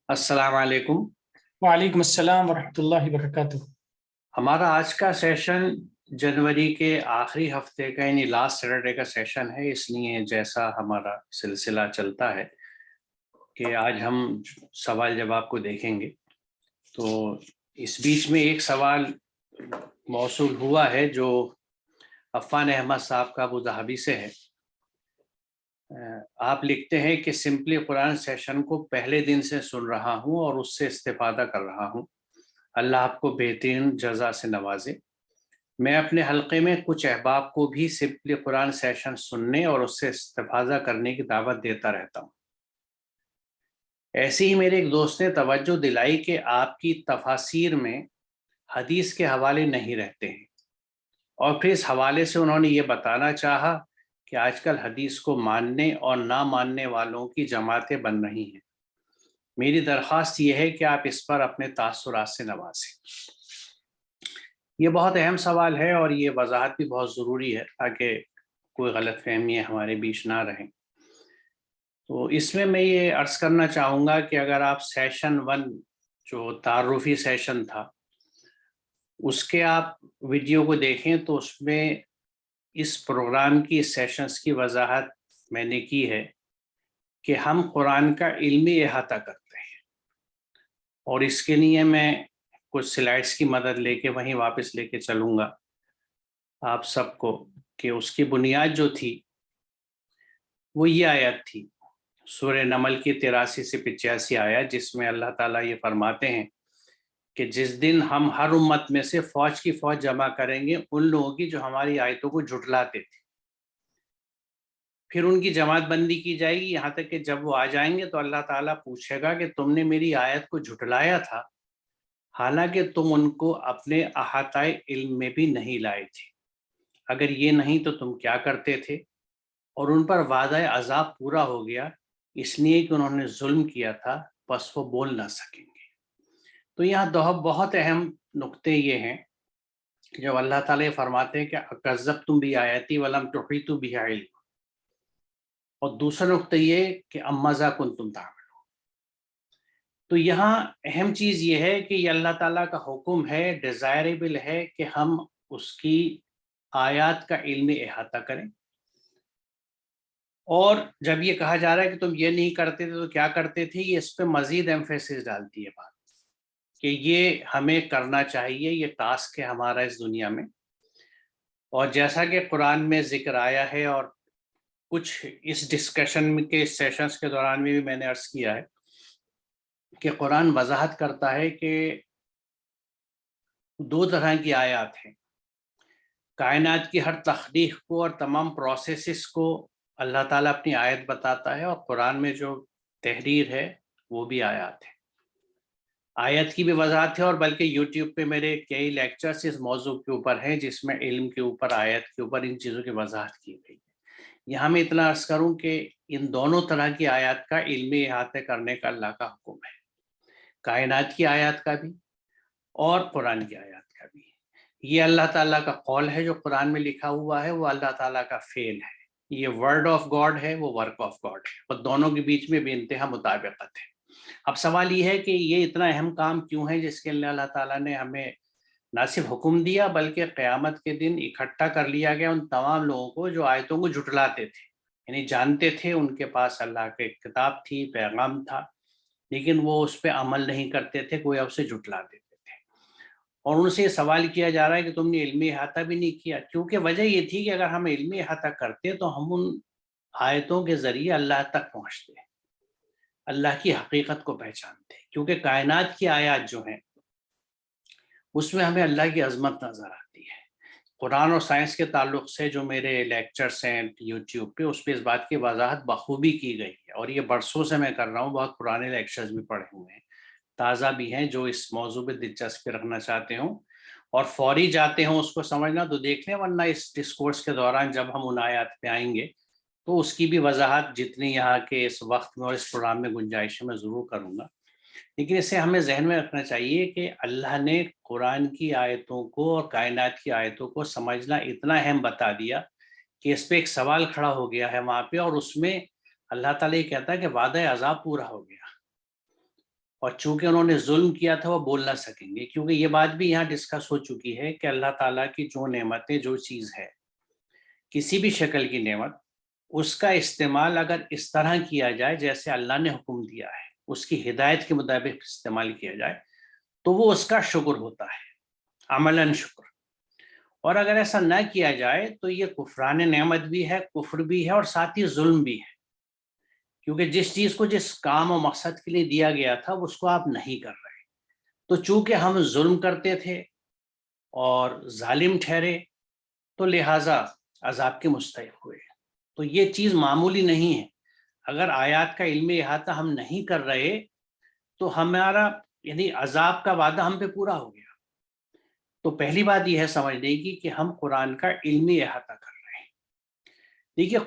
السلام علیکم۔ وعلیکم السلام ورحمۃ اللہ وبرکاتہ۔ ہمارا آج کا سیشن جنوری کے آخری ہفتے کا یعنی لاسٹ سیٹرڈے کا سیشن ہے، اس لیے جیسا ہمارا سلسلہ چلتا ہے کہ آج ہم سوال جواب کو دیکھیں گے۔ تو اس بیچ میں ایک سوال موصول ہوا ہے جو عفان احمد صاحب کا ابو ظہبی سے ہے۔ آپ لکھتے ہیں کہ سمپلی قرآن سیشن کو پہلے دن سے سن رہا ہوں اور اس سے استفادہ کر رہا ہوں، اللہ آپ کو بہترین جزا سے نوازے۔ میں اپنے حلقے میں کچھ احباب کو بھی سمپلی قرآن سیشن سننے اور اس سے استفادہ کرنے کی دعوت دیتا رہتا ہوں۔ ایسے ہی میرے ایک دوست نے توجہ دلائی کہ آپ کی تفاسیر میں حدیث کے حوالے نہیں رہتے ہیں، اور پھر اس حوالے سے انہوں نے یہ بتانا چاہا کہ آج کل حدیث کو ماننے اور نہ ماننے والوں کی جماعتیں بن رہی ہیں۔ میری درخواست یہ ہے کہ آپ اس پر اپنے تاثرات سے نوازیں۔ یہ بہت اہم سوال ہے اور یہ وضاحت بھی بہت ضروری ہے تاکہ کوئی غلط فہمیاں ہمارے بیچ نہ رہیں۔ تو اس میں یہ عرض کرنا چاہوں گا کہ اگر آپ سیشن 1 جو تعارفی سیشن تھا اس کے آپ ویڈیو کو دیکھیں تو اس میں اس پروگرام کی سیشنز کی وضاحت میں نے کی ہے کہ ہم قرآن کا علمی احاطہ کرتے ہیں، اور اس کے لیے میں کچھ سلائڈز کی مدد لے کے وہیں واپس لے کے چلوں گا آپ سب کو کہ اس کی بنیاد جو تھی وہ یہ آیت تھی، سورہ نمل کی 83 سے 85 آیت، جس میں اللہ تعالیٰ یہ فرماتے ہیں کہ جس دن ہم ہر امت میں سے فوج کی فوج جمع کریں گے ان لوگوں کی جو ہماری آیتوں کو جھٹلاتے تھے، پھر ان کی جماعت بندی کی جائے گی یہاں تک کہ جب وہ آ جائیں گے تو اللہ تعالیٰ پوچھے گا کہ تم نے میری آیت کو جھٹلایا تھا حالانکہ تم ان کو اپنے احاطۂ علم میں بھی نہیں لائے تھے، اگر یہ نہیں تو تم کیا کرتے تھے؟ اور ان پر وعدہ عذاب پورا ہو گیا اس لیے کہ انہوں نے ظلم کیا تھا، پس وہ بول نہ سکیں گے۔ تو یہاں بہت اہم نقطے یہ ہیں کہ جب اللہ تعالیٰ فرماتے ہیں کہ اکذبتم بآیاتی ولم تحیطوا بہا علما، اور دوسرا نقطہ یہ کہ ماذا کنتم تعملون، تو یہاں اہم چیز یہ ہے کہ یہ اللہ تعالیٰ کا حکم ہے، ڈیزائریبل ہے کہ ہم اس کی آیات کا علمی احاطہ کریں، اور جب یہ کہا جا رہا ہے کہ تم یہ نہیں کرتے تھے تو کیا کرتے تھے، یہ اس پہ مزید ایمفیسس ڈالتی ہے بات کہ یہ ہمیں کرنا چاہیے، یہ ٹاسک ہے ہمارا اس دنیا میں۔ اور جیسا کہ قرآن میں ذکر آیا ہے اور کچھ اس ڈسکشن کے سیشنز کے دوران بھی میں نے عرض کیا ہے کہ قرآن وضاحت کرتا ہے کہ 2 طرح کی آیات ہیں، کائنات کی ہر تخلیق کو اور تمام پروسیسز کو اللہ تعالیٰ اپنی آیت بتاتا ہے، اور قرآن میں جو تحریر ہے وہ بھی آیات ہے۔ آیت کی بھی وضاحت ہے، اور بلکہ یوٹیوب پہ میرے کئی لیکچرز اس موضوع کے اوپر ہیں جس میں علم کے اوپر، آیت کے اوپر ان چیزوں کی وضاحت کی گئی ہے۔ یہاں میں اتنا عرض کروں کہ ان دونوں طرح کی آیات کا علمی احاطے کرنے کا اللہ کا حکم ہے، کائنات کی آیات کا بھی اور قرآن کی آیات کا بھی۔ یہ اللہ تعالیٰ کا قول ہے جو قرآن میں لکھا ہوا ہے، وہ اللہ تعالیٰ کا فعل ہے، یہ ورڈ آف گاڈ ہے، وہ ورک آف گاڈ ہے، اور دونوں کے بیچ میں بے انتہا مطابقت ہے۔ اب سوال یہ ہے کہ یہ اتنا اہم کام کیوں ہے جس کے لیے اللہ تعالیٰ نے ہمیں نہ صرف حکم دیا بلکہ قیامت کے دن اکٹھا کر لیا گیا ان تمام لوگوں کو جو آیتوں کو جھٹلاتے تھے، یعنی جانتے تھے ان کے پاس اللہ کی کتاب تھی، پیغام تھا، لیکن وہ اس پہ عمل نہیں کرتے تھے، گویا اسے جھٹلا دیتے تھے، اور ان سے یہ سوال کیا جا رہا ہے کہ تم نے علمی احاطہ بھی نہیں کیا، کیونکہ وجہ یہ تھی کہ اگر ہم علمی احاطہ کرتے تو ہم ان آیتوں کے ذریعے اللہ تک پہنچتے، اللہ کی حقیقت کو پہچانتے، کیونکہ کائنات کی آیات جو ہیں اس میں ہمیں اللہ کی عظمت نظر آتی ہے۔ قرآن اور سائنس کے تعلق سے جو میرے لیکچرز ہیں یوٹیوب پہ، اس پہ اس بات کی وضاحت بخوبی کی گئی ہے، اور یہ برسوں سے میں کر رہا ہوں، بہت پرانے لیکچرز بھی پڑھے ہوئے ہیں، تازہ بھی ہیں، جو اس موضوع پہ دلچسپی رکھنا چاہتے ہوں اور فوری جاتے ہوں اس کو سمجھنا تو دیکھ لیں، ورنہ اس ڈسکورس کے دوران جب ہم ان آیات پہ آئیں گے تو اس کی بھی وضاحت جتنی یہاں کے اس وقت میں اور اس پروگرام میں گنجائش ہے میں ضرور کروں گا۔ لیکن اسے ہمیں ذہن میں رکھنا چاہیے کہ اللہ نے قرآن کی آیتوں کو اور کائنات کی آیتوں کو سمجھنا اتنا اہم بتا دیا کہ اس پہ ایک سوال کھڑا ہو گیا ہے وہاں پہ، اور اس میں اللہ تعالیٰ یہ کہتا ہے کہ وعدہ عذاب پورا ہو گیا، اور چونکہ انہوں نے ظلم کیا تھا وہ بول نہ سکیں گے، کیونکہ یہ بات بھی یہاں ڈسکس ہو چکی ہے کہ اللہ تعالیٰ کی جو نعمتیں، جو چیز ہے، کسی بھی شکل کی نعمت، اس کا استعمال اگر اس طرح کیا جائے جیسے اللہ نے حکم دیا ہے، اس کی ہدایت کے مطابق استعمال کیا جائے تو وہ اس کا شکر ہوتا ہے، عملاً شکر۔ اور اگر ایسا نہ کیا جائے تو یہ کفران نعمت بھی ہے، کفر بھی ہے، اور ساتھ ہی ظلم بھی ہے، کیونکہ جس چیز کو جس کام و مقصد کے لیے دیا گیا تھا اس کو آپ نہیں کر رہے۔ تو چونکہ ہم ظلم کرتے تھے اور ظالم ٹھہرے تو لہٰذا عذاب کے مستحق ہوئے۔ تو یہ چیز معمولی نہیں ہے۔ اگر آیات کا علمی احاطہ ہم نہیں کر رہے تو ہمارا یعنی عذاب کا وعدہ ہم پہ پورا ہو گیا۔ تو پہلی بات یہ ہے سمجھنے کی کہ ہم قرآن کا علمی احاطہ کر رہے ہیں۔ دیکھیے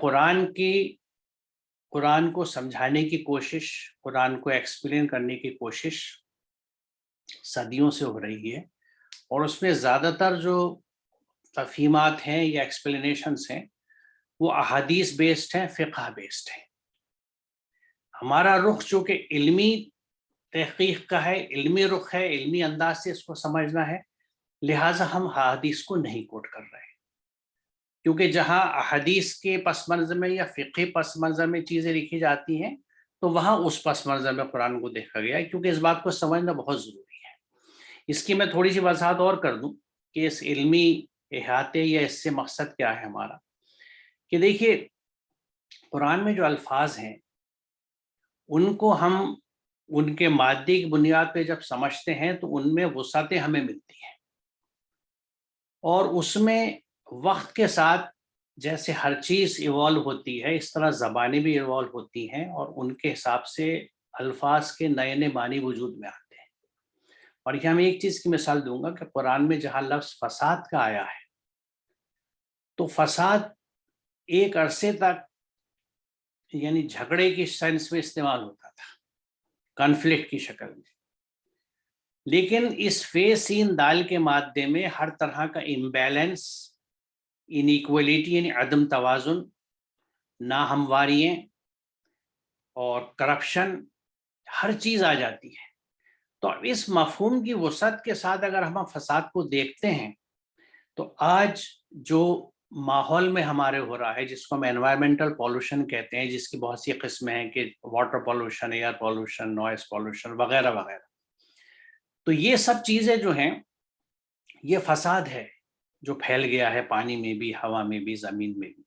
قرآن کو سمجھانے کی کوشش، قرآن کو ایکسپلین کرنے کی کوشش صدیوں سے ہو رہی ہے، اور اس میں زیادہ تر جو تفہیمات ہیں یا ایکسپلینیشنز ہیں وہ احادیث بیسڈ ہیں، فقہ بیسڈ ہیں۔ ہمارا رخ چونکہ علمی تحقیق کا ہے، علمی رخ ہے، علمی انداز سے اس کو سمجھنا ہے، لہٰذا ہم احادیث کو نہیں کوٹ کر رہے ہیں، کیونکہ جہاں احادیث کے پس منظر میں یا فقہی پس منظر میں چیزیں لکھی جاتی ہیں تو وہاں اس پس منظر میں قرآن کو دیکھا گیا ہے، کیونکہ اس بات کو سمجھنا بہت ضروری ہے۔ اس کی میں تھوڑی سی وضاحت اور کر دوں کہ اس علمی احاطے یا اس سے مقصد کیا ہے ہمارا، کہ دیکھیے قرآن میں جو الفاظ ہیں ان کو ہم ان کے مادی کی بنیاد پہ جب سمجھتے ہیں تو ان میں وسعتیں ہمیں ملتی ہیں، اور اس میں وقت کے ساتھ جیسے ہر چیز ایوالو ہوتی ہے اس طرح زبانیں بھی ایوالو ہوتی ہیں، اور ان کے حساب سے الفاظ کے نئے نئے معنی وجود میں آتے ہیں۔ اور یہاں میں ایک چیز کی مثال دوں گا کہ قرآن میں جہاں لفظ فساد کا آیا ہے تو فساد ایک عرصے تک یعنی جھگڑے کی سینس میں استعمال ہوتا تھا، کانفلکٹ کی شکل میں، لیکن اس فے سین دال کے مادے میں ہر طرح کا امبیلنس، انیکولیٹی یعنی عدم توازن، ناہمواریاں اور کرپشن، ہر چیز آ جاتی ہے۔ تو اس مفہوم کی وسعت کے ساتھ اگر ہم فساد کو دیکھتے ہیں تو آج جو ماحول میں ہمارے ہو رہا ہے، جس کو ہم انوائرمنٹل پولوشن کہتے ہیں، جس کی بہت سی قسمیں ہیں کہ water pollution, air pollution, noise pollution وغیرہ وغیرہ، تو یہ سب چیزیں جو ہیں یہ فساد ہے جو پھیل گیا ہے پانی میں بھی، ہوا میں بھی، زمین میں بھی۔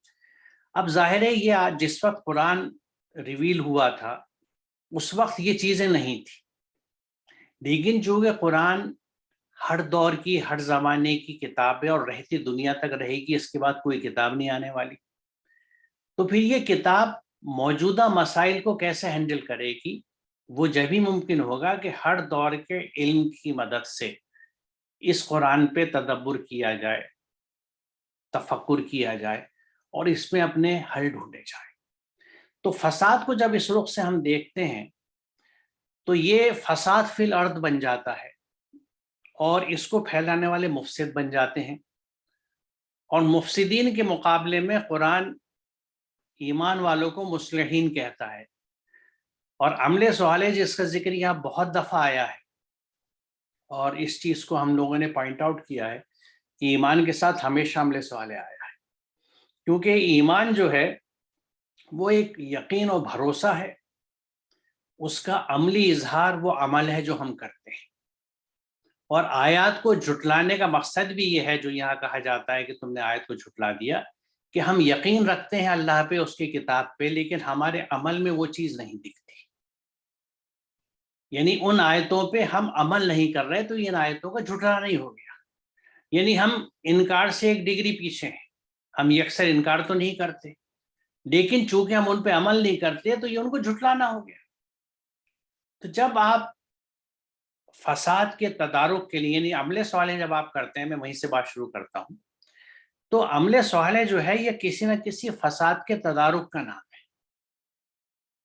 اب ظاہر ہے یہ آج جس وقت قرآن ریویل ہوا تھا اس وقت یہ چیزیں نہیں تھی، لیکن چونکہ قرآن ہر دور کی، ہر زمانے کی کتاب ہے اور رہتی دنیا تک رہے گی، اس کے بعد کوئی کتاب نہیں آنے والی، تو پھر یہ کتاب موجودہ مسائل کو کیسے ہینڈل کرے گی؟ وہ جب ہی ممکن ہوگا کہ ہر دور کے علم کی مدد سے اس قرآن پہ تدبر کیا جائے، تفکر کیا جائے اور اس میں اپنے حل ڈھونڈے جائے۔ تو فساد کو جب اس رخ سے ہم دیکھتے ہیں تو یہ فساد فی الارض بن جاتا ہے، اور اس کو پھیلانے والے مفسد بن جاتے ہیں، اور مفسدین کے مقابلے میں قرآن ایمان والوں کو مصلحین کہتا ہے۔ اور عمل صالح جس کا ذکر یہاں بہت دفعہ آیا ہے، اور اس چیز کو ہم لوگوں نے پوائنٹ آؤٹ کیا ہے کہ ایمان کے ساتھ ہمیشہ عمل صالح آیا ہے، کیونکہ ایمان جو ہے وہ ایک یقین و بھروسہ ہے، اس کا عملی اظہار وہ عمل ہے جو ہم کرتے ہیں۔ اور آیات کو جھٹلانے کا مقصد بھی یہ ہے جو یہاں کہا جاتا ہے کہ تم نے آیت کو جھٹلا دیا، کہ ہم یقین رکھتے ہیں اللہ پہ، اس کی کتاب پہ، لیکن ہمارے عمل میں وہ چیز نہیں دکھتی، یعنی ان آیتوں پہ ہم عمل نہیں کر رہے، تو ان آیتوں کا جھٹلانا نہیں ہو گیا۔ یعنی ہم انکار سے ایک ڈگری پیچھے ہیں، ہم یکسر انکار تو نہیں کرتے، لیکن چونکہ ہم ان پہ عمل نہیں کرتے تو یہ ان کو جھٹلانا ہو گیا۔ تو جب آپ فساد کے تدارک کے لیے یعنی عمل صالح جب آپ کرتے ہیں، میں وہیں سے بات شروع کرتا ہوں، تو عمل صالح جو ہے یہ کسی نہ کسی فساد کے تدارک کا نام ہے۔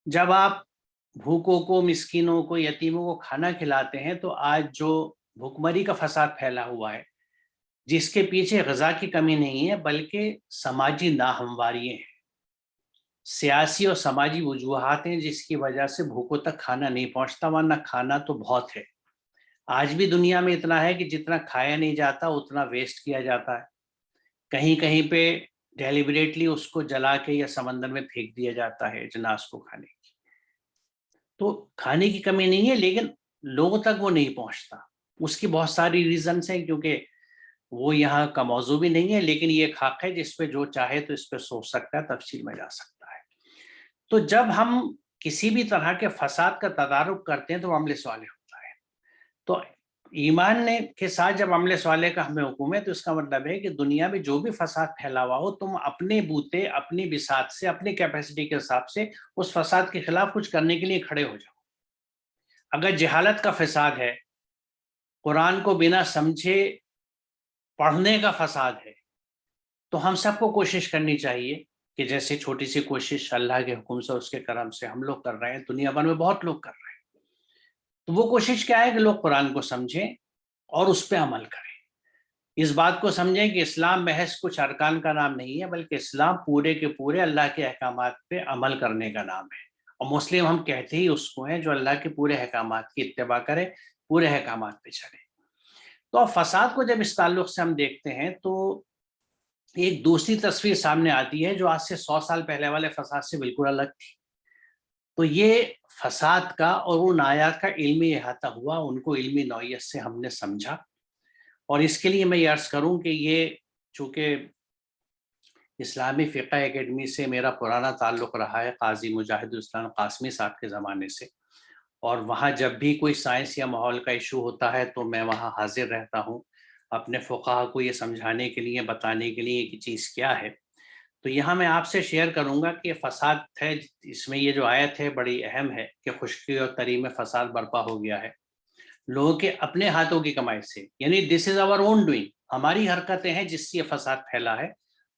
جب آپ بھوکوں کو، مسکینوں کو، یتیموں کو کھانا کھلاتے ہیں تو آج جو بھوکمری کا فساد پھیلا ہوا ہے، جس کے پیچھے غذا کی کمی نہیں ہے بلکہ سماجی ناہمواریاں ہیں، سیاسی اور سماجی وجوہات ہیں جس کی وجہ سے بھوکوں تک کھانا نہیں پہنچتا، ورنہ کھانا تو بہت ہے۔ آج بھی دنیا میں اتنا ہے کہ جتنا کھایا نہیں جاتا اتنا ویسٹ کیا جاتا ہے، کہیں کہیں پہ ڈیلیبریٹلی اس کو جلا کے یا سمندر میں پھینک دیا جاتا ہے اجناس کو کھانے کی۔ تو کھانے کی کمی نہیں ہے، لیکن لوگوں تک وہ نہیں پہنچتا۔ اس کی بہت ساری ریزنس ہیں، کیونکہ وہ یہاں کا موضوع بھی نہیں ہے، لیکن یہ ایک حق ہے جس پہ جو چاہے تو اس پہ سوچ سکتا ہے، تفصیل میں جا سکتا ہے۔ تو جب ہم کسی بھی طرح کے فساد کا تدارک کرتے ہیں تو عمل صالح ہوتا ہے۔ تو ایمان کے ساتھ جب عمل صالح کا ہمیں حکم ہے تو اس کا مطلب ہے کہ دنیا میں جو بھی فساد پھیلا ہوا ہو، تم اپنے بوتے، اپنی بساط سے، اپنی کیپیسٹی کے حساب سے اس فساد کے خلاف کچھ کرنے کے لیے کھڑے ہو جاؤ۔ اگر جہالت کا فساد ہے، قرآن کو بنا سمجھے پڑھنے کا فساد ہے، تو ہم سب کو کوشش کرنی چاہیے کہ جیسے چھوٹی سی کوشش اللہ کے حکم سے، اس کے کرم سے ہم لوگ کر رہے ہیں، دنیا بھر میں بہت لوگ کر رہے ہیں، تو وہ کوشش کیا ہے کہ لوگ قرآن کو سمجھیں اور اس پہ عمل کریں۔ اس بات کو سمجھیں کہ اسلام محض کچھ ارکان کا نام نہیں ہے، بلکہ اسلام پورے کے پورے اللہ کے احکامات پہ عمل کرنے کا نام ہے۔ اور مسلم ہم کہتے ہی اس کو ہیں جو اللہ کے پورے احکامات کی اتباع کرے، پورے احکامات پہ چلے۔ تو اب فساد کو جب اس تعلق سے ہم دیکھتے ہیں تو ایک دوسری تصویر سامنے آتی ہے جو آج سے 100 سال پہلے والے فساد سے بالکل الگ تھی۔ تو یہ فساد کا اور ان آیات کا علمی احاطہ ہوا، ان کو علمی نوعیت سے ہم نے سمجھا۔ اور اس کے لیے میں یہ عرض کروں کہ یہ چونکہ اسلامی فقہ اکیڈمی سے میرا پرانا تعلق رہا ہے قاضی مجاہد الاسلام قاسمی صاحب کے زمانے سے، اور وہاں جب بھی کوئی سائنس یا ماحول کا ایشو ہوتا ہے تو میں وہاں حاضر رہتا ہوں اپنے فقہا کو یہ سمجھانے کے لیے، بتانے کے لیے کہ چیز کیا ہے۔ تو یہاں میں آپ سے شیئر کروں گا کہ فساد ہے، اس میں یہ جو آیت ہے بڑی اہم ہے کہ خشکی اور تری میں فساد برپا ہو گیا ہے لوگوں کے اپنے ہاتھوں کی کمائی سے، یعنی دس از آور اون ڈوئنگ، ہماری حرکتیں ہیں جس سے یہ فساد پھیلا ہے۔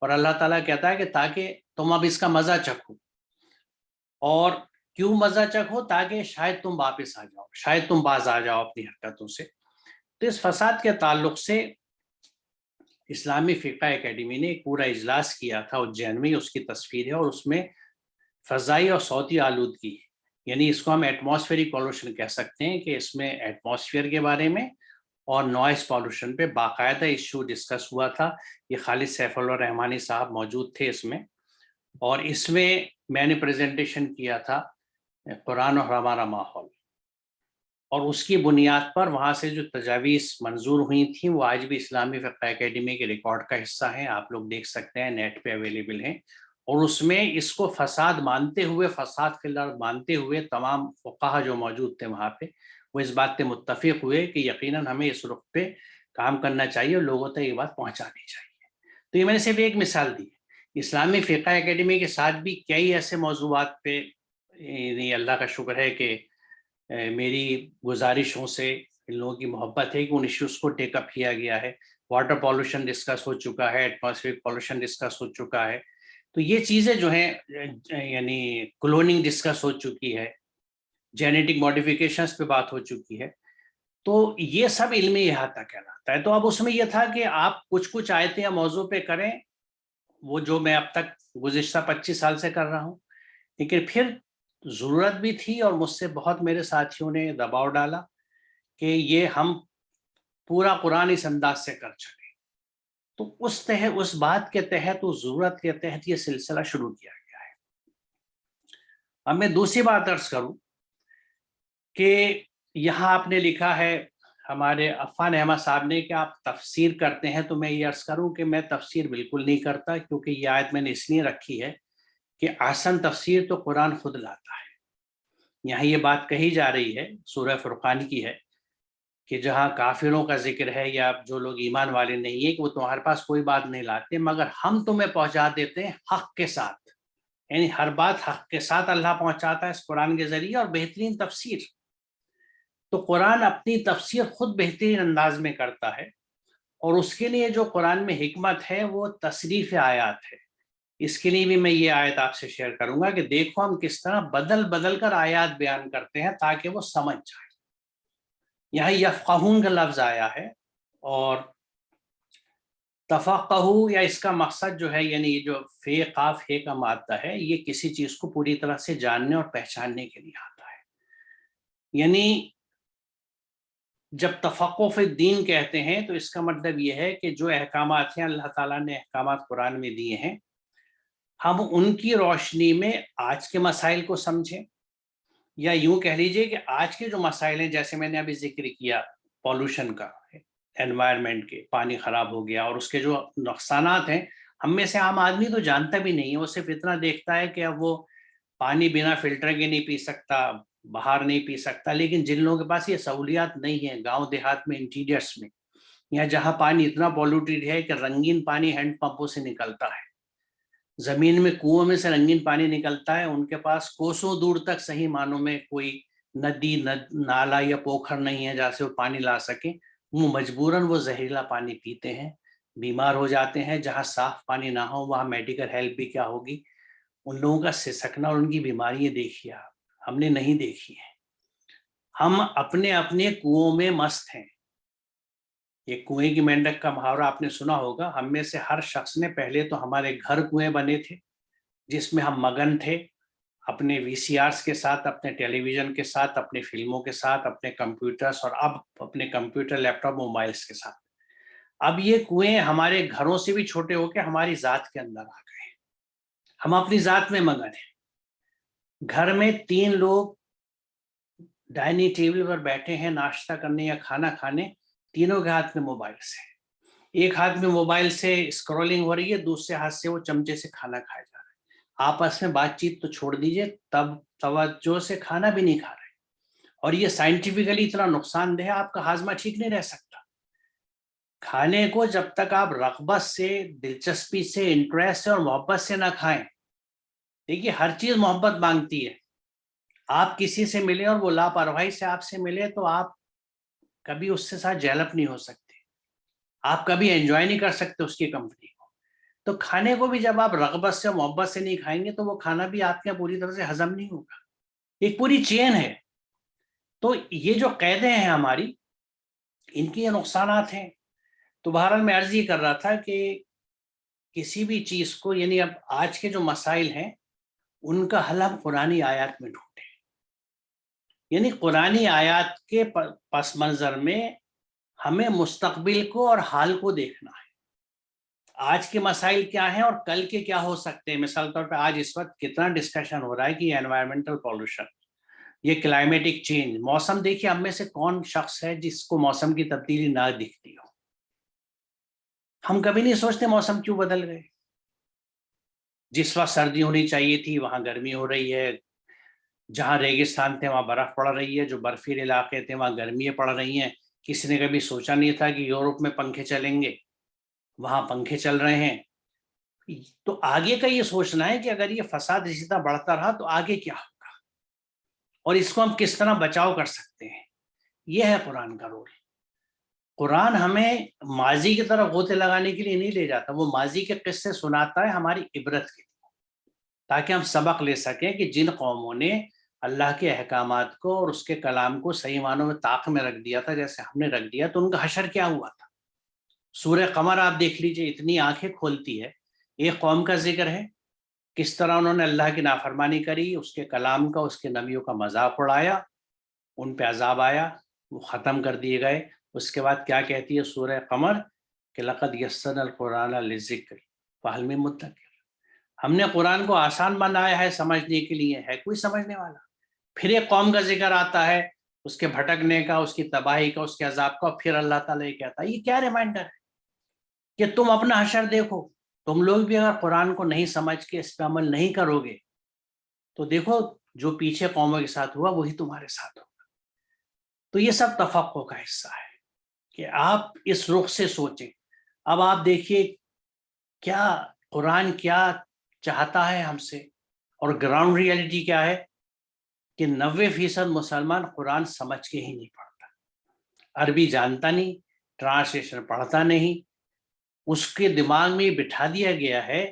اور اللہ تعالیٰ کہتا ہے کہ تاکہ تم اب اس کا مزہ چکھو، اور کیوں مزہ چکھو؟ تاکہ شاید تم واپس آ جاؤ، شاید تم باز آ جاؤ اپنی حرکتوں سے۔ تو اس فساد کے تعلق سے اسلامی فقہ اکیڈمی نے ایک پورا اجلاس کیا تھا اجین میں، اس کی تصویر ہے، اور اس میں فضائی اور صوتی آلودگی، یعنی اس کو ہم ایٹماسفیئرک پالوشن کہہ سکتے ہیں، کہ اس میں ایٹماسفیئر کے بارے میں اور نوائز پالوشن پہ باقاعدہ ایشو ڈسکس ہوا تھا۔ یہ خالد سیف اللہ رحمانی صاحب موجود تھے اس میں، اور اس میں نے پریزنٹیشن کیا تھا قرآن اور ہمارا ماحول، اور اس کی بنیاد پر وہاں سے جو تجاویز منظور ہوئی تھیں وہ آج بھی اسلامی فقہ اکیڈمی کے ریکارڈ کا حصہ ہیں، آپ لوگ دیکھ سکتے ہیں، نیٹ پہ اویلیبل ہیں۔ اور اس میں اس کو فساد مانتے ہوئے، فساد فی الارض مانتے ہوئے تمام فقہا جو موجود تھے وہاں پہ، وہ اس بات پہ متفق ہوئے کہ یقیناً ہمیں اس رخ پہ کام کرنا چاہیے اور لوگوں تک یہ بات پہنچانی چاہیے۔ تو یہ میں نے صرف ایک مثال دی ہے۔ اسلامی فقہ اکیڈمی کے ساتھ بھی کئی ایسے موضوعات پہ اللہ کا شکر ہے کہ میری گزارشوں سے ان لوگوں کی محبت ہے کہ ان ایشوز کو ٹیک اپ کیا گیا ہے۔ واٹر پالوشن ڈسکس ہو چکا ہے، ایٹماسفیئرک پالوشن ڈسکس ہو چکا ہے، تو یہ چیزیں جو ہیں، یعنی کلوننگ ڈسکس ہو چکی ہے، جینیٹک ماڈیفیکیشنز پہ بات ہو چکی ہے، تو یہ سب علمی احاطہ کہلاتا ہے۔ تو اب اس میں یہ تھا کہ آپ کچھ آیتیں یا موضوع پہ کریں، وہ جو میں اب تک گزشتہ 25 سال سے کر رہا ہوں، لیکن پھر ضرورت بھی تھی اور مجھ سے بہت میرے ساتھیوں نے دباؤ ڈالا کہ یہ ہم پورا قرآن اس انداز سے کر چکے، تو اس بات کے تحت، اس ضرورت کے تحت یہ سلسلہ شروع کیا گیا ہے۔ اب میں دوسری بات عرض کروں کہ یہاں آپ نے لکھا ہے ہمارے عفان احمد صاحب نے کہ آپ تفسیر کرتے ہیں، تو میں یہ عرض کروں کہ میں تفسیر بالکل نہیں کرتا، کیونکہ یہ آیت میں نے اس لیے رکھی ہے کہ احسن تفسیر تو قرآن خود لاتا ہے۔ یہاں یہ بات کہی جا رہی ہے، سورہ فرقان کی ہے، کہ جہاں کافروں کا ذکر ہے یا جو لوگ ایمان والے نہیں ہیں کہ وہ تمہارے پاس کوئی بات نہیں لاتے، مگر ہم تمہیں پہنچا دیتے ہیں حق کے ساتھ، یعنی ہر بات حق کے ساتھ اللہ پہنچاتا ہے اس قرآن کے ذریعے، اور بہترین تفسیر۔ تو قرآن اپنی تفسیر خود بہترین انداز میں کرتا ہے، اور اس کے لیے جو قرآن میں حکمت ہے وہ تصریف آیات ہے۔ اس کے لیے بھی میں یہ آیت آپ سے شیئر کروں گا کہ دیکھو ہم کس طرح بدل بدل کر آیات بیان کرتے ہیں تاکہ وہ سمجھ جائے۔ یہاں یفقہون کا لفظ آیا ہے، اور تفقہو یا اس کا مقصد جو ہے، یعنی یہ جو فے قاف ہے کا مادہ ہے، یہ کسی چیز کو پوری طرح سے جاننے اور پہچاننے کے لیے آتا ہے. یعنی جب تفقہ فی الدین کہتے ہیں تو اس کا مطلب یہ ہے کہ جو احکامات ہیں، اللہ تعالیٰ نے احکامات قرآن میں دیے ہیں، ہم ان کی روشنی میں آج کے مسائل کو سمجھیں، یا یوں کہہ لیجئے کہ آج کے جو مسائل ہیں، جیسے میں نے ابھی ذکر کیا پولوشن کا، انوائرمنٹ کے، پانی خراب ہو گیا اور اس کے جو نقصانات ہیں، ہم میں سے عام آدمی تو جانتا بھی نہیں ہے، وہ صرف اتنا دیکھتا ہے کہ اب وہ پانی بنا فلٹر کے نہیں پی سکتا، باہر نہیں پی سکتا. لیکن جن لوگوں کے پاس یہ سہولیات نہیں ہیں، گاؤں دیہات میں، انٹیریئرس میں، یا جہاں پانی اتنا پولوٹیڈ ہے کہ رنگین پانی ہینڈ پمپوں سے نکلتا ہے، زمین میں کنووں میں سے رنگین پانی نکلتا ہے، ان کے پاس کوسوں دور تک صحیح معنوں میں کوئی ندی نالا یا پوکھر نہیں ہے جہاں سے وہ پانی لا سکیں، وہ مجبوراً وہ زہریلا پانی پیتے ہیں، بیمار ہو جاتے ہیں. جہاں صاف پانی نہ ہو وہاں میڈیکل ہیلپ بھی کیا ہوگی. ان لوگوں کا سسکنا اور ان کی بیماریاں دیکھیے آپ، ہم نے نہیں دیکھی ہیں. ہم اپنے اپنے کنووں میں مست ہیں. یہ کنویں کی مینڈک کا محاورہ آپ نے سنا ہوگا. ہم میں سے ہر شخص نے پہلے تو ہمارے گھر کنویں بنے تھے جس میں ہم مگن تھے، اپنے وی سی آرس کے ساتھ، اپنے ٹیلی ویژن کے ساتھ، اپنے فلموں کے ساتھ، اپنے کمپیوٹرز، اور اب اپنے کمپیوٹر، لیپ ٹاپ، موبائلس کے ساتھ. اب یہ کنویں ہمارے گھروں سے بھی چھوٹے ہو کے ہماری ذات کے اندر آ گئے. ہم اپنی ذات میں مگن ہیں. گھر میں 3 لوگ ڈائننگ ٹیبل پر بیٹھے ہیں ناشتہ کرنے یا کھانا کھانے، تینوں کے ہاتھ میں موبائل سے، ایک ہاتھ میں موبائل سے اسکرولنگ ہو رہی ہے، دوسرے ہاتھ سے وہ چمچے سے کھانا کھایا جا رہا ہے. آپس میں بات چیت تو چھوڑ دیجئے، تب توجہ سے کھانا بھی نہیں کھا رہے. اور یہ سائنٹیفکلی اتنا نقصان دہ ہے، آپ کا ہاضمہ ٹھیک نہیں رہ سکتا. کھانے کو جب تک آپ رغبت سے، دلچسپی سے، انٹریسٹ سے اور محبت سے نہ کھائیں، دیکھیے ہر چیز محبت مانگتی ہے. آپ کسی سے ملے اور وہ لاپرواہی سے آپ سے ملے تو آپ کبھی اس سے ساتھ جیلپ نہیں ہو سکتے، آپ کبھی انجوائے نہیں کر سکتے اس کی کمپنی کو. تو کھانے کو بھی جب آپ رغبت سے، محبت سے نہیں کھائیں گے تو وہ کھانا بھی آپ کے پوری طرح سے ہضم نہیں ہوگا. ایک پوری چین ہے. تو یہ جو قیدیں ہیں ہماری، ان کی یہ نقصانات ہیں. تو بہرحال میں عرض یہ کر رہا تھا کہ کسی بھی چیز کو، یعنی اب آج کے جو مسائل ہیں ان کا حل ہم قرآنی آیات میں ڈھونڈیں. یعنی قرآنی آیات کے پس منظر میں ہمیں مستقبل کو اور حال کو دیکھنا ہے. آج کے مسائل کیا ہیں اور کل کے کیا ہو سکتے ہیں. مثال طور پہ آج اس وقت کتنا ڈسکشن ہو رہا ہے کہ یہ انوائرمنٹل پولوشن، یہ کلائمیٹک چینج، موسم. دیکھیے ہم میں سے کون شخص ہے جس کو موسم کی تبدیلی نہ دکھتی ہو. ہم کبھی نہیں سوچتے موسم کیوں بدل گئے. جس وقت سردی ہونی چاہیے تھی وہاں گرمی ہو رہی ہے، جہاں ریگستان تھے وہاں برف پڑ رہی ہے، جو برفیلے علاقے تھے وہاں گرمیاں پڑ رہی ہیں. کسی نے کبھی سوچا نہیں تھا کہ یورپ میں پنکھے چلیں گے، وہاں پنکھے چل رہے ہیں. تو آگے کا یہ سوچنا ہے کہ اگر یہ فساد اسی طرح بڑھتا رہا تو آگے کیا ہوگا اور اس کو ہم کس طرح بچاؤ کر سکتے ہیں. یہ ہے قرآن کا رول. قرآن ہمیں ماضی کی طرف غوطے لگانے کے لیے نہیں لے جاتا، وہ ماضی کے قصے سناتا ہے ہماری عبرت کے لیے، تاکہ ہم سبق لے سکیں کہ جن قوموں نے اللہ کے احکامات کو اور اس کے کلام کو صحیح معنوں میں طاق میں رکھ دیا تھا جیسے ہم نے رکھ دیا، تو ان کا حشر کیا ہوا تھا. سورہ قمر آپ دیکھ لیجئے، اتنی آنکھیں کھولتی ہے. ایک قوم کا ذکر ہے، کس طرح انہوں نے اللہ کی نافرمانی کری، اس کے کلام کا، اس کے نبیوں کا مذاق اڑایا، ان پہ عذاب آیا، وہ ختم کر دیے گئے. اس کے بعد کیا کہتی ہے سورہ قمر کہ لقد یسرنا القرآن للذکر فہل من مدکر. ہم نے قرآن کو آسان بنایا ہے سمجھنے کے لیے، ہے کوئی سمجھنے والا. پھر ایک قوم کا ذکر آتا ہے، اس کے بھٹکنے کا، اس کی تباہی کا، اس کے عذاب کا. پھر اللہ تعالیٰ یہ کہتا ہے، یہ کیا ریمائنڈر ہے کہ تم اپنا حشر دیکھو. تم لوگ بھی اگر قرآن کو نہیں سمجھ کے اس پہ عمل نہیں کرو گے تو دیکھو جو پیچھے قوموں کے ساتھ ہوا وہی تمہارے ساتھ ہوگا. تو یہ سب تفقہ کا حصہ ہے کہ آپ اس رخ سے سوچیں. اب آپ دیکھیے کیا قرآن کیا چاہتا ہے ہم سے، اور گراؤنڈ ریئلٹی کیا ہے کہ 90% مسلمان قرآن سمجھ کے ہی نہیں پڑھتا، عربی جانتا نہیں، ٹرانسلیشن پڑھتا نہیں. اس کے دماغ میں بٹھا دیا گیا ہے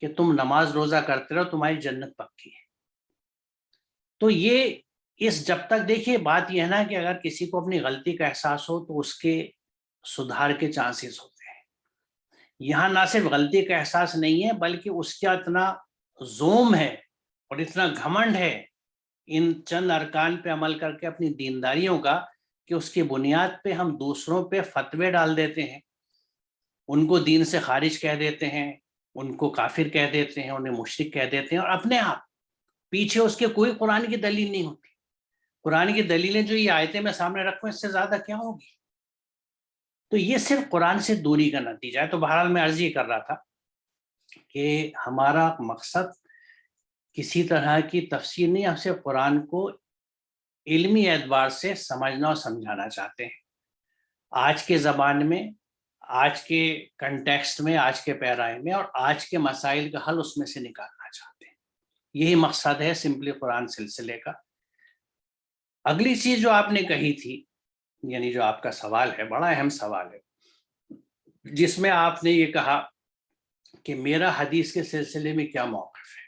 کہ تم نماز روزہ کرتے رہو تمہاری جنت پکی ہے. تو یہ جب تک دیکھیے بات یہ ہے نا کہ اگر کسی کو اپنی غلطی کا احساس ہو تو اس کے سدھار کے چانسز ہوتے ہیں. یہاں نہ صرف غلطی کا احساس نہیں ہے بلکہ اس کا اتنا زوم ہے اور اتنا گھمنڈ ہے ان چند ارکان پہ عمل کر کے اپنی دینداریوں کا کہ اس کی بنیاد پہ ہم دوسروں پہ فتوے ڈال دیتے ہیں، ان کو دین سے خارج کہہ دیتے ہیں، ان کو کافر کہہ دیتے ہیں، انہیں مشرک کہہ دیتے ہیں، اور اپنے آپ پیچھے اس کے کوئی قرآن کی دلیل نہیں ہوتی۔ قرآن کی دلیلیں جو یہ آیتیں میں سامنے رکھوں اس سے زیادہ کیا ہوگی؟ تو یہ صرف قرآن سے دوری کا نتیجہ ہے۔ تو بہرحال میں عرض یہ کر رہا تھا کہ ہمارا مقصد کسی طرح کی تفسیر نہیں، ہم صرف قرآن کو علمی اعتبار سے سمجھنا اور سمجھانا چاہتے ہیں، آج کے زبان میں، آج کے کنٹیکسٹ میں، آج کے پیرائے میں، اور آج کے مسائل کا حل اس میں سے نکالنا چاہتے ہیں۔ یہی مقصد ہے سمپلی قرآن سلسلے کا۔ اگلی چیز جو آپ نے کہی تھی، یعنی جو آپ کا سوال ہے، بڑا اہم سوال ہے، جس میں آپ نے یہ کہا کہ میرا حدیث کے سلسلے میں کیا موقف ہے،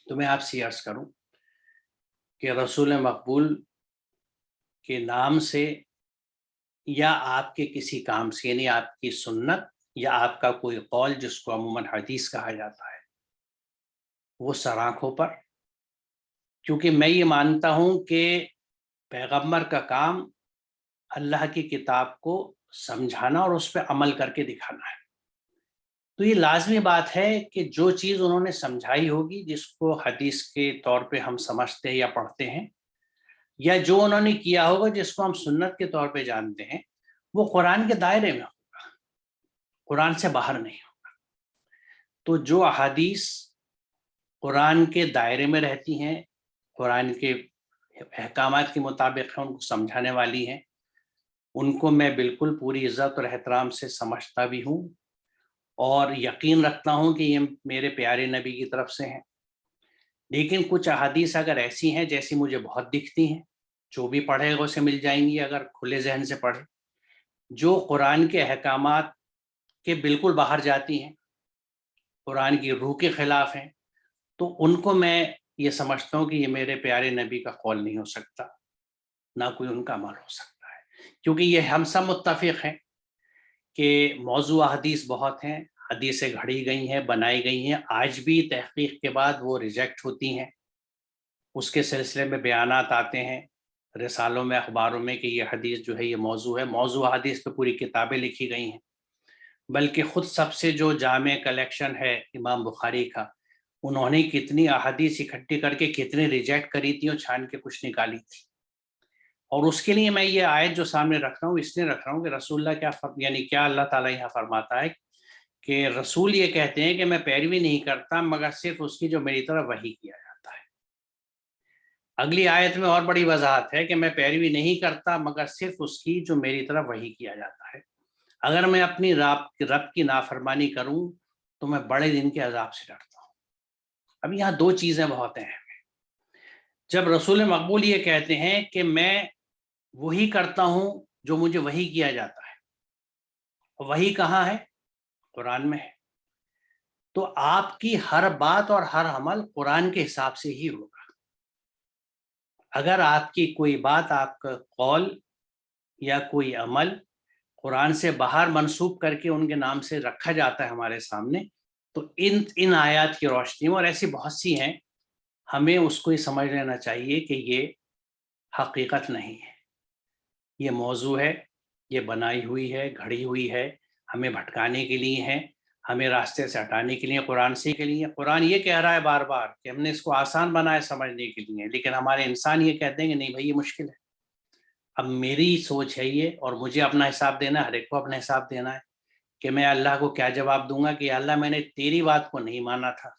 تو میں آپ سے عرض کروں کہ رسول مقبول کے نام سے یا آپ کے کسی کام سے، یعنی آپ کی سنت یا آپ کا کوئی قول جس کو عموماً حدیث کہا جاتا ہے، وہ سر آنکھوں پر، کیونکہ میں یہ مانتا ہوں کہ پیغمبر کا کام اللہ کی کتاب کو سمجھانا اور اس پہ عمل کر کے دکھانا ہے۔ تو یہ لازمی بات ہے کہ جو چیز انہوں نے سمجھائی ہوگی، جس کو حدیث کے طور پہ ہم سمجھتے ہیں یا پڑھتے ہیں، یا جو انہوں نے کیا ہوگا جس کو ہم سنت کے طور پہ جانتے ہیں، وہ قرآن کے دائرے میں ہوگا، قرآن سے باہر نہیں ہوگا۔ تو جو احادیث قرآن کے دائرے میں رہتی ہیں، قرآن کے احکامات کے مطابق ہیں، ان کو سمجھانے والی ہیں، ان کو میں بالکل پوری عزت اور احترام سے سمجھتا بھی ہوں اور یقین رکھتا ہوں کہ یہ میرے پیارے نبی کی طرف سے ہیں۔ لیکن کچھ احادیث اگر ایسی ہیں جیسی مجھے بہت دکھتی ہیں، جو بھی پڑھے گا اسے مل جائیں گی اگر کھلے ذہن سے پڑھے، جو قرآن کے احکامات کے بالکل باہر جاتی ہیں، قرآن کی روح کے خلاف ہیں، تو ان کو میں یہ سمجھتا ہوں کہ یہ میرے پیارے نبی کا قول نہیں ہو سکتا، نہ کوئی ان کا عمل ہو سکتا ہے، کیونکہ یہ ہم سب متفق ہیں کہ موضوع حدیث بہت ہیں، حدیثیں گھڑی گئی ہیں، بنائی گئی ہیں، آج بھی تحقیق کے بعد وہ ریجیکٹ ہوتی ہیں، اس کے سلسلے میں بیانات آتے ہیں رسالوں میں، اخباروں میں کہ یہ حدیث جو ہے یہ موضوع ہے، موضوع حدیث پہ پوری کتابیں لکھی گئی ہیں، بلکہ خود سب سے جو جامع کلیکشن ہے امام بخاری کا، انہوں نے کتنی احادیث اکٹھی کر کے کتنے ریجیکٹ کری تھی اور چھان کے کچھ نکالی تھی۔ اور اس کے لیے میں یہ آیت جو سامنے رکھ رہا ہوں اس لیے رکھ رہا ہوں کہ رسول اللہ یعنی کیا اللہ تعالیٰ یہاں فرماتا ہے کہ رسول یہ کہتے ہیں کہ میں پیروی نہیں کرتا مگر صرف اس کی جو میری طرف وحی کیا جاتا ہے۔ اگلی آیت میں اور بڑی وضاحت ہے کہ میں پیروی نہیں کرتا مگر صرف اس کی جو میری طرف وحی کیا جاتا ہے، اگر میں اپنی رب کی نافرمانی کروں تو میں بڑے دن کے عذاب سے ڈرتا ہوں۔ اب یہاں دو چیزیں بہت اہم ہیں۔ جب رسول مقبول یہ کہتے ہیں کہ میں وہی کرتا ہوں جو مجھے وحی کیا جاتا ہے، وحی کہاں ہے؟ قرآن میں ہے، تو آپ کی ہر بات اور ہر عمل قرآن کے حساب سے ہی ہوگا۔ اگر آپ کی کوئی بات، آپ کا قول یا کوئی عمل قرآن سے باہر منسوب کر کے ان کے نام سے رکھا جاتا ہے ہمارے سامنے، تو ان آیات کی روشنی میں، اور ایسی بہت سی ہیں، ہمیں اس کو یہ سمجھ لینا چاہیے کہ یہ حقیقت نہیں ہے، یہ موضوع ہے، یہ بنائی ہوئی ہے، گھڑی ہوئی ہے، ہمیں بھٹکانے کے لیے ہے، ہمیں راستے سے ہٹانے کے لیے، قرآن سے کے لیے۔ قرآن یہ کہہ رہا ہے بار بار کہ ہم نے اس کو آسان بنایا سمجھنے کے لیے، لیکن ہمارے انسان یہ کہتے ہیں کہ نہیں بھائی یہ مشکل ہے۔ اب میری سوچ ہے یہ، اور مجھے اپنا حساب دینا ہے، ہر ایک کو اپنا حساب دینا ہے کہ میں اللہ کو کیا جواب دوں گا کہ اللہ میں نے تیری بات کو نہیں مانا تھا،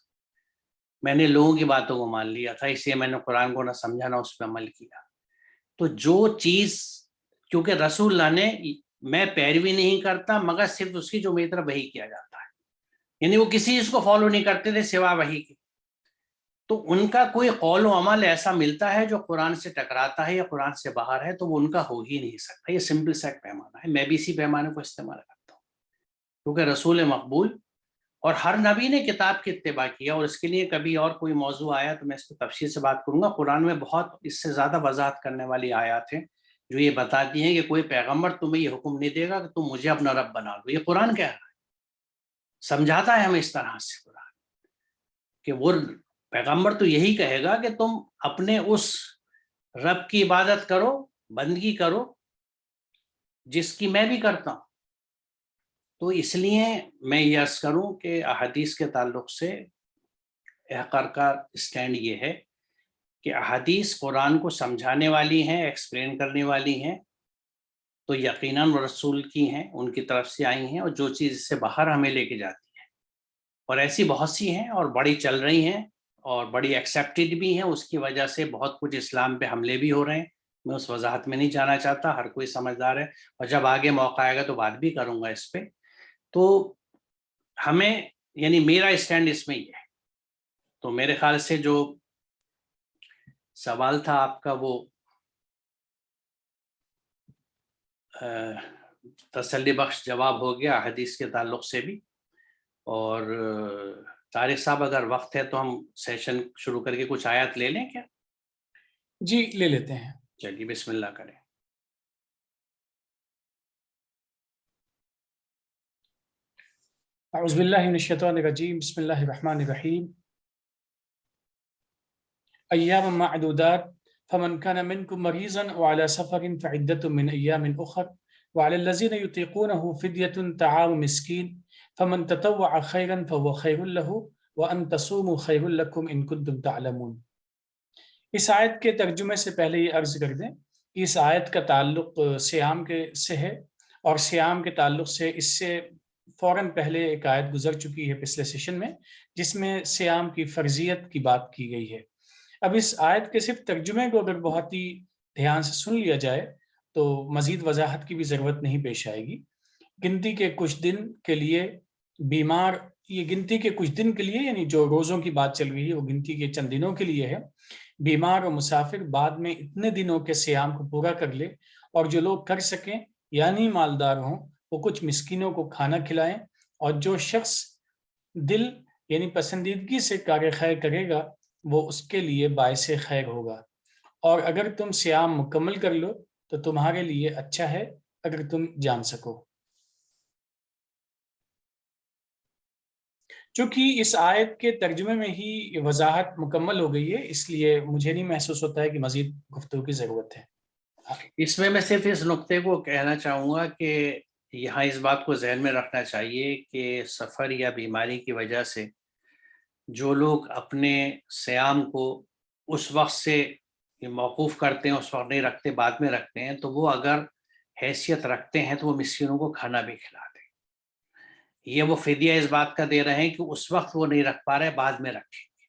میں نے لوگوں کی باتوں کو مان لیا تھا، اس لیے میں نے قرآن کو نہ سمجھا نہ اس پہ عمل کیا۔ تو جو چیز، کیونکہ رسول اللہ نے میں پیروی نہیں کرتا مگر صرف اس کی جو میری طرف وحی کیا جاتا ہے، یعنی وہ کسی چیز کو فالو نہیں کرتے تھے سوا وحی کے، تو ان کا کوئی قول و عمل ایسا ملتا ہے جو قرآن سے ٹکراتا ہے یا قرآن سے باہر ہے تو وہ ان کا ہو ہی نہیں سکتا۔ یہ سمپل سا پیمانہ ہے، میں بھی اسی پیمانے کو استعمال کرتا ہوں، کیونکہ رسول مقبول اور ہر نبی نے کتاب کی اتباع کیا، اور اس کے لیے کبھی اور کوئی موضوع آیا تو میں اس کو تفصیل سے بات کروں گا۔ قرآن میں بہت اس سے زیادہ وضاحت کرنے والی آیات ہیں جو یہ بتاتی ہیں کہ کوئی پیغمبر تمہیں یہ حکم نہیں دے گا کہ تم مجھے اپنا رب بنا لو، یہ قرآن کہہ رہا ہے۔ سمجھاتا ہے ہمیں اس طرح سے قرآن کہ وہ پیغمبر تو یہی کہے گا کہ تم اپنے اس رب کی عبادت کرو، بندگی کرو جس کی میں بھی کرتا ہوں۔ تو اس لیے میں یہ عرض کروں کہ احادیث کے تعلق سے احقار کا اسٹینڈ یہ ہے کہ احادیث قرآن کو سمجھانے والی ہیں، ایکسپلین کرنے والی ہیں، تو یقیناً وہ رسول کی ہیں، ان کی طرف سے آئی ہیں، اور جو چیز اس سے باہر ہمیں لے کے جاتی ہے، اور ایسی بہت سی ہیں اور بڑی چل رہی ہیں اور بڑی ایکسیپٹڈ بھی ہیں، اس کی وجہ سے بہت کچھ اسلام پہ حملے بھی ہو رہے ہیں۔ میں اس وضاحت میں نہیں جانا چاہتا، ہر کوئی سمجھدار ہے، اور جب آگے موقع آئے گا تو بات بھی کروں گا اس پہ۔ تو ہمیں یعنی میرا اسٹینڈ اس میں یہ ہے۔ تو میرے خیال سے جو سوال تھا آپ کا وہ تسلی بخش جواب ہو گیا حدیث کے تعلق سے بھی۔ اور طارق صاحب اگر وقت ہے تو ہم سیشن شروع کر کے کچھ آیات لے لیں کیا؟ جی لے لیتے ہیں، چلیے بسم اللہ کریں۔ اعوذ باللہ من الشیطان الرجیم، بسم اللہ الرحمن الرحیم۔ ایام معدودات فمن كان منكم مريضا وعلى سفر فعدة من أيام أخر وعلى الذين يطيقونه فدية طعام مسكين فمن تطوع خيرا فهو خير له وأن تصوموا خير لكم إن كنتم تعلمون۔ اس آیت کے ترجمے سے پہلے یہ عرض کر دیں، اس آیت کا تعلق صیام سے ہے، اور صیام کے تعلق سے اس سے فوراً پہلے ایک آیت گزر چکی ہے پچھلے سیشن میں، جس میں صیام کی فرضیت کی بات کی گئی ہے۔ اب اس آیت کے صرف ترجمے کو اگر بہت ہی دھیان سے سن لیا جائے تو مزید وضاحت کی بھی ضرورت نہیں پیش آئے گی۔ گنتی کے کچھ دن کے لیے بیمار، یہ گنتی کے کچھ دن کے لیے یعنی جو روزوں کی بات چل رہی ہے وہ گنتی کے چند دنوں کے لیے ہے۔ بیمار اور مسافر بعد میں اتنے دنوں کے صیام کو پورا کر لے، اور جو لوگ کر سکیں یعنی مالدار ہوں وہ کچھ مسکینوں کو کھانا کھلائیں، اور جو شخص دل یعنی پسندیدگی سے کار خیر کرے گا وہ اس کے لیے باعث خیر ہوگا، اور اگر تم صیام مکمل کر لو تو تمہارے لیے اچھا ہے اگر تم جان سکو۔ چونکہ اس آیت کے ترجمے میں ہی وضاحت مکمل ہو گئی ہے، اس لیے مجھے نہیں محسوس ہوتا ہے کہ مزید گفتگو کی ضرورت ہے۔ اس میں صرف اس نقطے کو کہنا چاہوں گا کہ یہاں اس بات کو ذہن میں رکھنا چاہیے کہ سفر یا بیماری کی وجہ سے جو لوگ اپنے صیام کو اس وقت سے موقوف کرتے ہیں، اس وقت نہیں رکھتے، بعد میں رکھتے ہیں، تو وہ اگر حیثیت رکھتے ہیں تو وہ مسکینوں کو کھانا بھی کھلا دیں۔ یہ وہ فدیہ اس بات کا دے رہے ہیں کہ اس وقت وہ نہیں رکھ پا رہے، بعد میں رکھیں گے،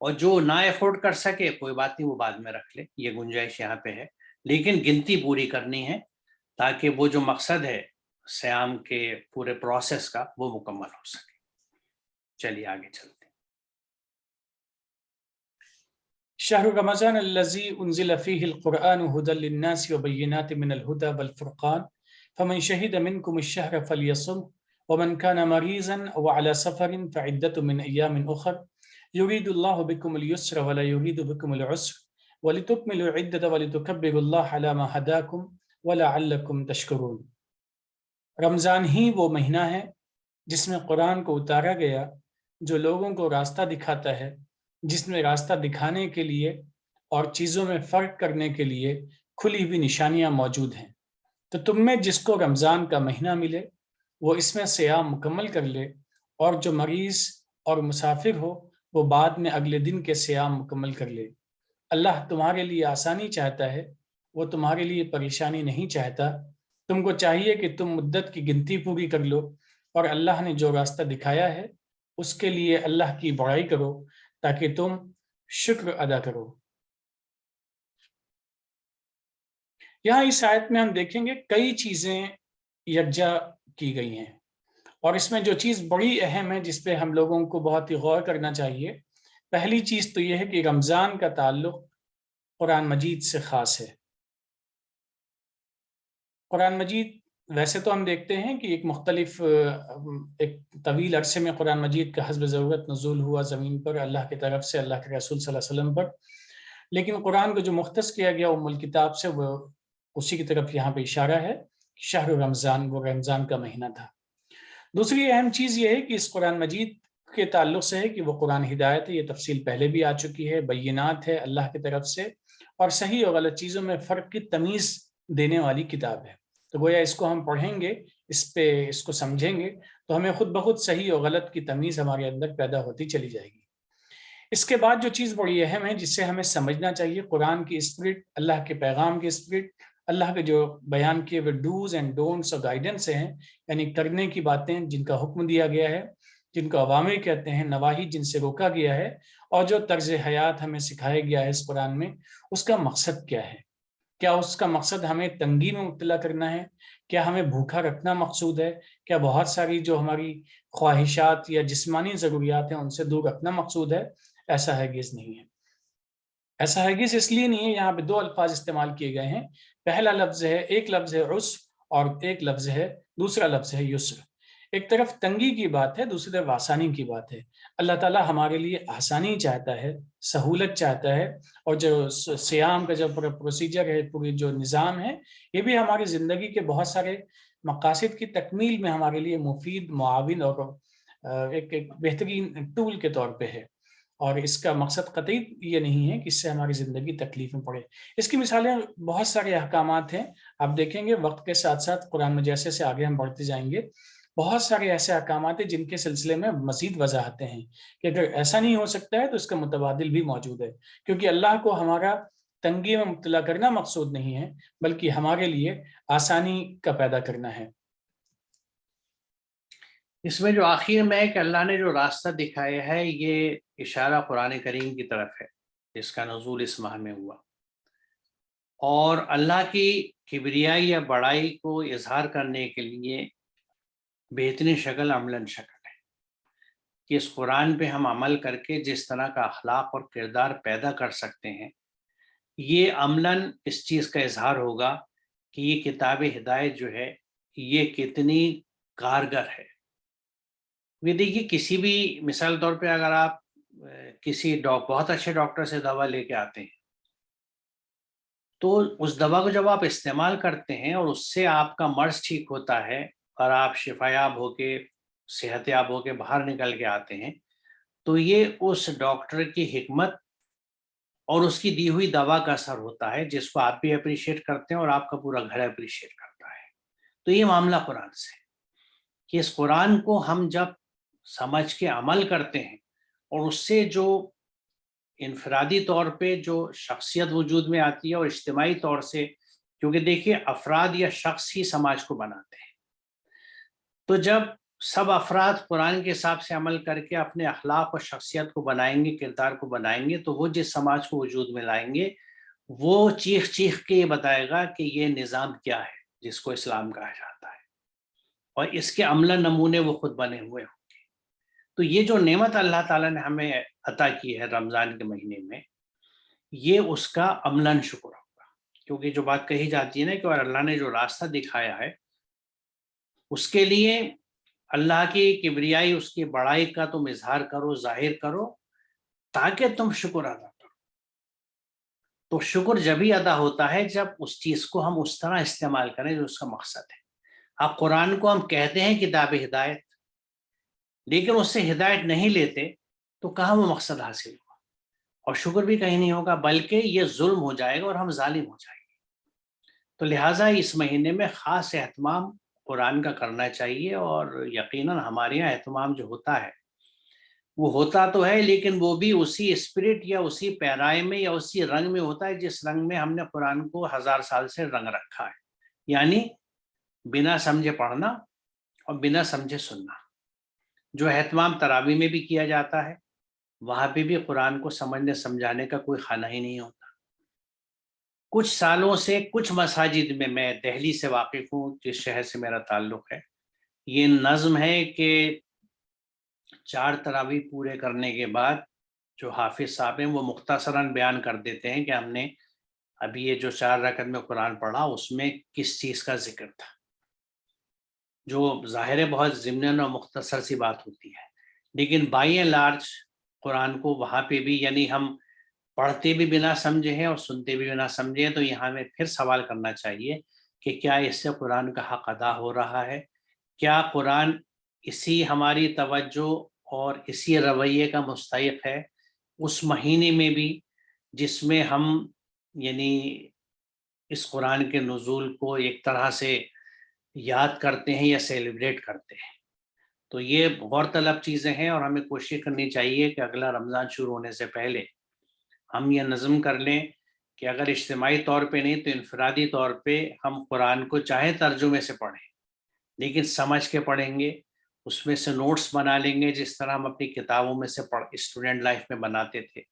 اور جو نہ افورڈ کر سکے کوئی بات نہیں، وہ بعد میں رکھ لے، یہ گنجائش یہاں پہ ہے، لیکن گنتی پوری کرنی ہے تاکہ وہ جو مقصد ہے صیام کے پورے پروسیس کا وہ مکمل ہو سکے۔ چلیے آگے چلتے ہیں۔ شہر رمضان الذی انزل فیہ القرآن ھدی للناس وبینات من الھدی والفرقان فمن شہد منکم الشہر فلیصم ومن کان مریضا وعلی سفر فعدۃ من ایام اخر یرید اللہ بکم اليسر ولا یرید بکم العسر ولتکملوا العدۃ ولتکبروا اللہ علی ما ھداکم ولعلکم تشکرون۔ رمضان ہی وہ مہینہ ہے جس میں قرآن کو اتارا گیا، جو لوگوں کو راستہ دکھاتا ہے، جس میں راستہ دکھانے کے لیے اور چیزوں میں فرق کرنے کے لیے کھلی ہوئی نشانیاں موجود ہیں۔ تو تم میں جس کو رمضان کا مہینہ ملے وہ اس میں صیام مکمل کر لے، اور جو مریض اور مسافر ہو وہ بعد میں اگلے دن کے صیام مکمل کر لے۔ اللہ تمہارے لیے آسانی چاہتا ہے، وہ تمہارے لیے پریشانی نہیں چاہتا۔ تم کو چاہیے کہ تم مدت کی گنتی پوری کر لو، اور اللہ نے جو راستہ دکھایا ہے اس کے لیے اللہ کی بڑائی کرو تاکہ تم شکر ادا کرو۔ یہاں اس آیت میں ہم دیکھیں گے کئی چیزیں یکجا کی گئی ہیں، اور اس میں جو چیز بڑی اہم ہے جس پہ ہم لوگوں کو بہت ہی غور کرنا چاہیے، پہلی چیز تو یہ ہے کہ رمضان کا تعلق قرآن مجید سے خاص ہے۔ قرآن مجید ویسے تو ہم دیکھتے ہیں کہ ایک طویل عرصے میں قرآن مجید کا حسب ضرورت نزول ہوا زمین پر اللہ کی طرف سے، اللہ کے رسول صلی اللہ علیہ وسلم پر، لیکن قرآن کو جو مختص کیا گیا ام الکتاب سے، وہ اسی کی طرف یہاں پہ اشارہ ہے۔ شہر رمضان وہ رمضان کا مہینہ تھا۔ دوسری اہم چیز یہ ہے کہ اس قرآن مجید کے تعلق سے ہے کہ وہ قرآن ہدایت ہے، یہ تفصیل پہلے بھی آ چکی ہے، بینات ہے اللہ کی طرف سے، اور صحیح اور غلط چیزوں میں فرق کی تمیز دینے والی کتاب ہے۔ تو گویا اس کو ہم پڑھیں گے، اس کو سمجھیں گے تو ہمیں خود بخود صحیح اور غلط کی تمیز ہمارے اندر پیدا ہوتی چلی جائے گی۔ اس کے بعد جو چیز بڑی اہم ہے جس سے ہمیں سمجھنا چاہیے، قرآن کی اسپرٹ، اللہ کے پیغام کی اسپرٹ، اللہ کے جو بیان کیے ہوئے ڈوز اینڈ ڈونٹس اور گائیڈنس ہیں، یعنی کرنے کی باتیں جن کا حکم دیا گیا ہے، جن کو عوامر کہتے ہیں، نواہی جن سے روکا گیا ہے، اور جو طرز حیات ہمیں سکھایا گیا ہے اس قرآن میں، اس کا مقصد کیا ہے؟ کیا اس کا مقصد ہمیں تنگی میں مبتلا کرنا ہے؟ کیا ہمیں بھوکا رکھنا مقصود ہے؟ کیا بہت ساری جو ہماری خواہشات یا جسمانی ضروریات ہیں ان سے دور رکھنا مقصود ہے؟ ایسا ہرگز نہیں ہے۔ ایسا ہرگز اس لیے نہیں ہے، یہاں پہ دو الفاظ استعمال کیے گئے ہیں، پہلا لفظ ہے، ایک لفظ ہے عسر اور ایک لفظ ہے، دوسرا لفظ ہے یسر۔ ایک طرف تنگی کی بات ہے، دوسری طرف آسانی کی بات ہے۔ اللہ تعالیٰ ہمارے لیے آسانی چاہتا ہے، سہولت چاہتا ہے، اور جو سیام کا جو پروسیجر ہے، پوری جو نظام ہے، یہ بھی ہماری زندگی کے بہت سارے مقاصد کی تکمیل میں ہمارے لیے مفید، معاون اور ایک بہترین ٹول کے طور پہ ہے، اور اس کا مقصد قطعی یہ نہیں ہے کہ اس سے ہماری زندگی تکلیف میں پڑے۔ اس کی مثالیں بہت سارے احکامات ہیں، آپ دیکھیں گے وقت کے ساتھ ساتھ قرآن میں جیسے سے آگے ہم بڑھتے جائیں گے، بہت سارے ایسے احکامات ہیں جن کے سلسلے میں مزید وضاحتیں ہیں کہ اگر ایسا نہیں ہو سکتا ہے تو اس کا متبادل بھی موجود ہے، کیونکہ اللہ کو ہمارا تنگی میں مبتلا کرنا مقصود نہیں ہے، بلکہ ہمارے لیے آسانی کا پیدا کرنا ہے۔ اس میں جو آخر میں ہے کہ اللہ نے جو راستہ دکھایا ہے، یہ اشارہ قرآن کریم کی طرف ہے جس کا نزول اس ماہ میں ہوا، اور اللہ کی کبریائی یا بڑائی کو اظہار کرنے کے لیے بہترین شکل عملاً شکل ہے کہ اس قرآن پہ ہم عمل کر کے جس طرح کا اخلاق اور کردار پیدا کر سکتے ہیں، یہ عملاً اس چیز کا اظہار ہوگا کہ یہ کتاب ہدایت جو ہے یہ کتنی کارگر ہے۔ یہ دیکھیے، کسی بھی مثال طور پہ اگر آپ کسی بہت اچھے ڈاکٹر سے دوا لے کے آتے ہیں تو اس دوا کو جب آپ استعمال کرتے ہیں اور اس سے آپ کا مرض ٹھیک ہوتا ہے اور آپ شفا یاب ہو کے، صحت یاب ہو کے باہر نکل کے آتے ہیں، تو یہ اس ڈاکٹر کی حکمت اور اس کی دی ہوئی دوا کا اثر ہوتا ہے، جس کو آپ بھی اپریشیٹ کرتے ہیں اور آپ کا پورا گھر اپریشیٹ کرتا ہے۔ تو یہ معاملہ قرآن سے ہے کہ اس قرآن کو ہم جب سمجھ کے عمل کرتے ہیں اور اس سے جو انفرادی طور پہ جو شخصیت وجود میں آتی ہے اور اجتماعی طور سے، کیونکہ دیکھیے افراد یا شخص ہی سماج کو بناتے ہیں، تو جب سب افراد قرآن کے حساب سے عمل کر کے اپنے اخلاق اور شخصیت کو بنائیں گے، کردار کو بنائیں گے، تو وہ جس سماج کو وجود میں لائیں گے وہ چیخ چیخ کے یہ بتائے گا کہ یہ نظام کیا ہے جس کو اسلام کہا جاتا ہے، اور اس کے عملی نمونے وہ خود بنے ہوئے ہوں گے۔ تو یہ جو نعمت اللہ تعالیٰ نے ہمیں عطا کی ہے رمضان کے مہینے میں، یہ اس کا عملاً شکر ہوگا، کیونکہ جو بات کہی جاتی ہے نا کہ اور اللہ نے جو راستہ دکھایا ہے اس کے لیے اللہ کی کبریائی، اس کی بڑائی کا تم اظہار کرو، ظاہر کرو، تاکہ تم شکر ادا کرو۔ تو شکر جبھی ادا ہوتا ہے جب اس چیز کو ہم اس طرح استعمال کریں جو اس کا مقصد ہے۔ اب قرآن کو ہم کہتے ہیں کتاب ہدایت، لیکن اس سے ہدایت نہیں لیتے تو کہاں وہ مقصد حاصل ہوگا، اور شکر بھی کہیں نہیں ہوگا، بلکہ یہ ظلم ہو جائے گا اور ہم ظالم ہو جائیں گے۔ تو لہٰذا اس مہینے میں خاص اہتمام قرآن کا کرنا چاہیے، اور یقیناً ہمارے یہاں اہتمام جو ہوتا ہے وہ ہوتا تو ہے، لیکن وہ بھی اسی اسپرٹ یا اسی پیرائے میں یا اسی رنگ میں ہوتا ہے جس رنگ میں ہم نے قرآن کو 1000 سال سے رنگ رکھا ہے، یعنی بنا سمجھے پڑھنا اور بنا سمجھے سننا۔ جو اہتمام تراویح میں بھی کیا جاتا ہے، وہاں پہ بھی قرآن کو سمجھنے سمجھانے کا کوئی خانہ ہی نہیں ہوتا۔ کچھ سالوں سے کچھ مساجد میں دہلی سے واقف ہوں، جس شہر سے میرا تعلق ہے، یہ نظم ہے کہ 4 تراویح پورے کرنے کے بعد جو حافظ صاحب ہیں وہ مختصراً بیان کر دیتے ہیں کہ ہم نے ابھی یہ جو 4 رکعت میں قرآن پڑھا اس میں کس چیز کا ذکر تھا، جو ظاہر ہے بہت ضمناً اور مختصر سی بات ہوتی ہے، لیکن بائی اینڈ لارج قرآن کو وہاں پہ بھی، یعنی ہم پڑھتے بھی بنا سمجھے ہیں اور سنتے بھی بنا سمجھے ہیں، تو یہاں میں پھر سوال کرنا چاہیے کہ کیا اس سے قرآن کا حق ادا ہو رہا ہے؟ کیا قرآن اسی ہماری توجہ اور اسی رویے کا مستحق ہے اس مہینے میں بھی جس میں ہم یعنی اس قرآن کے نزول کو ایک طرح سے یاد کرتے ہیں یا سیلیبریٹ کرتے ہیں. تو یہ غور طلب چیزیں ہیں اور ہمیں کوشش کرنی چاہیے کہ اگلا رمضان شروع ہونے سے پہلے ہم یہ نظم کر لیں کہ اگر اجتماعی طور پہ نہیں تو انفرادی طور پہ ہم قرآن کو چاہے ترجمے سے پڑھیں لیکن سمجھ کے پڑھیں گے, اس میں سے نوٹس بنا لیں گے جس طرح ہم اپنی کتابوں میں سے اسٹوڈنٹ لائف میں بناتے تھے.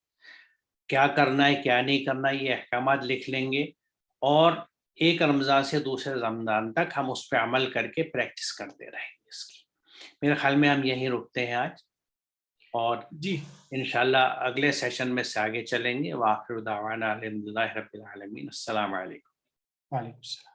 کیا کرنا ہے کیا نہیں کرنا یہ احکامات لکھ لیں گے اور ایک رمضان سے دوسرے رمضان تک ہم اس پہ عمل کر کے پریکٹس کرتے رہیں گے اس کی. میرے خیال میں ہم یہیں رکتے ہیں آج اور جی انشاءاللہ اگلے سیشن میں سے آگے چلیں گے. وآخر دعوانا الحمدللہ رب العالمین. السلام علیکم. وعلیکم السلام.